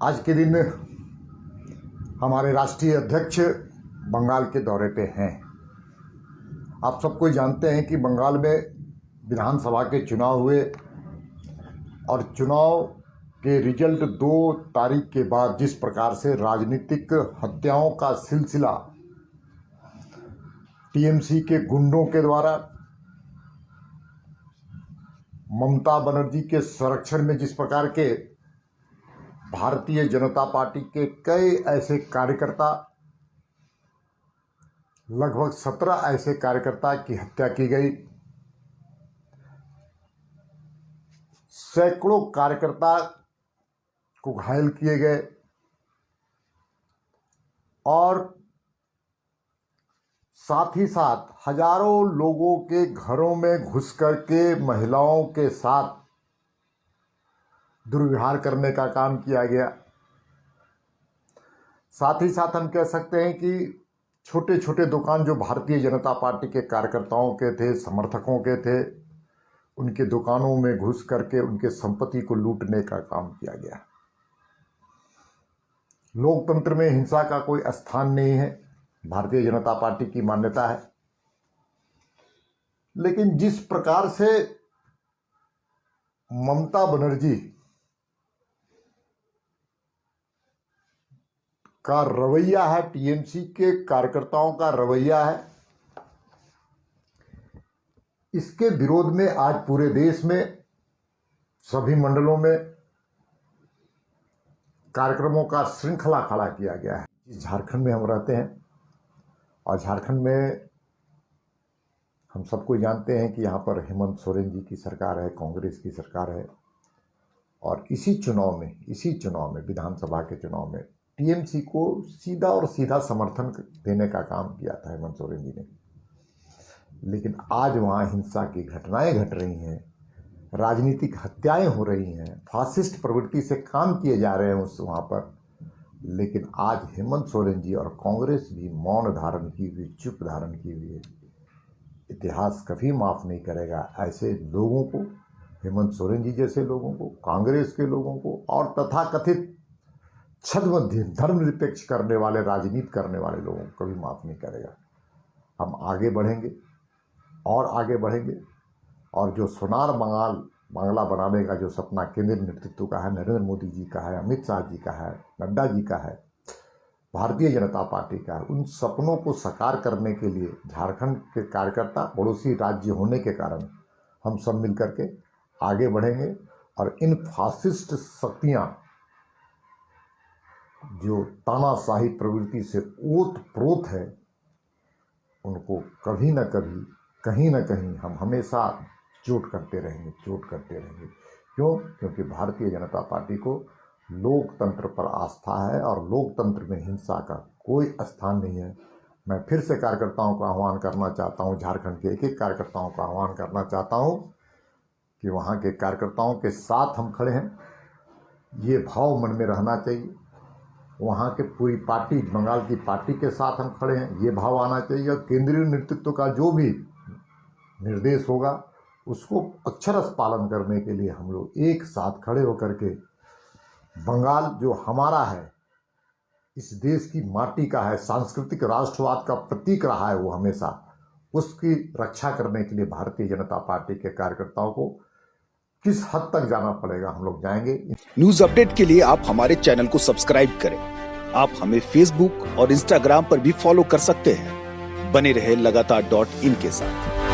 आज के दिन हमारे राष्ट्रीय अध्यक्ष बंगाल के दौरे पे हैं। आप सबको जानते हैं कि बंगाल में विधानसभा के चुनाव हुए और चुनाव के रिजल्ट 2 तारीख के बाद जिस प्रकार से राजनीतिक हत्याओं का सिलसिला टीएमसी के गुंडों के द्वारा ममता बनर्जी के संरक्षण में जिस प्रकार के भारतीय जनता पार्टी के कई ऐसे कार्यकर्ता, लगभग 17 ऐसे कार्यकर्ता की हत्या की गई, सैकड़ों कार्यकर्ता को घायल किए गए और साथ ही साथ हजारों लोगों के घरों में घुस करके महिलाओं के साथ दुर्व्यवहार करने का काम किया गया। साथ ही साथ हम कह सकते हैं कि छोटे छोटे दुकान जो भारतीय जनता पार्टी के कार्यकर्ताओं के थे, समर्थकों के थे, उनके दुकानों में घुस करके उनके संपत्ति को लूटने का काम किया गया। लोकतंत्र में हिंसा का कोई स्थान नहीं है, भारतीय जनता पार्टी की मान्यता है। लेकिन जिस प्रकार से ममता बनर्जी का रवैया है, टीएमसी के कार्यकर्ताओं का रवैया है, इसके विरोध में आज पूरे देश में सभी मंडलों में कार्यक्रमों का श्रृंखला खड़ा किया गया है। झारखंड में हम रहते हैं और झारखंड में हम सबको जानते हैं कि यहाँ पर हेमंत सोरेन जी की सरकार है, कांग्रेस की सरकार है। और इसी चुनाव में विधानसभा के चुनाव में टीएमसी को सीधा और सीधा समर्थन देने का काम किया था हेमंत सोरेन जी ने। लेकिन आज वहाँ हिंसा की घटनाएं घट रही हैं, राजनीतिक हत्याएं हो रही हैं, फासिस्ट प्रवृत्ति से काम किए जा रहे हैं वहाँ पर। लेकिन आज हेमंत सोरेन जी और कांग्रेस भी मौन धारण की हुई, चुप धारण की हुई है। इतिहास कभी माफ़ नहीं करेगा ऐसे लोगों को, हेमंत सोरेन जी जैसे लोगों को, कांग्रेस के लोगों को और तथाकथित छद्म धर्मनिरपेक्ष करने वाले, राजनीति करने वाले लोगों को कभी माफ़ नहीं करेगा। हम आगे बढ़ेंगे और आगे बढ़ेंगे और जो सोनार बांग्ला बनाने का जो सपना केंद्रीय नेतृत्व का है, नरेंद्र मोदी जी का है, अमित शाह जी का है, नड्डा जी का है, भारतीय जनता पार्टी का है, उन सपनों को साकार करने के लिए झारखंड के कार्यकर्ता, पड़ोसी राज्य होने के कारण हम सब मिलकर के आगे बढ़ेंगे और इन फासिस्ट शक्तियाँ जो तानाशाही प्रवृत्ति से ओत-प्रोत है, उनको कभी न कभी, कहीं न कहीं हम हमेशा चोट करते रहेंगे। क्यों? क्योंकि भारतीय जनता पार्टी को लोकतंत्र पर आस्था है और लोकतंत्र में हिंसा का कोई स्थान नहीं है। मैं फिर से कार्यकर्ताओं का आह्वान करना चाहता हूं, झारखंड के एक कार्यकर्ताओं का आह्वान करना चाहता हूं कि वहां के कार्यकर्ताओं के साथ हम खड़े हैं। ये भाव मन में रहना चाहिए। वहाँ के पूरी पार्टी, बंगाल की पार्टी के साथ हम खड़े हैं, ये भाव आना चाहिए। और केंद्रीय नेतृत्व का जो भी निर्देश होगा उसको अक्षरशः पालन करने के लिए हम लोग एक साथ खड़े होकर के बंगाल जो हमारा है, इस देश की माटी का है, सांस्कृतिक राष्ट्रवाद का प्रतीक रहा है वो हमेशा, उसकी रक्षा करने के लिए भारतीय जनता पार्टी के कार्यकर्ताओं को किस हद तक जाना पड़ेगा हम लोग जाएंगे। न्यूज अपडेट के लिए आप हमारे चैनल को सब्सक्राइब करें। आप हमें फेसबुक और इंस्टाग्राम पर भी फॉलो कर सकते हैं। बने रहे लगातार .in के साथ।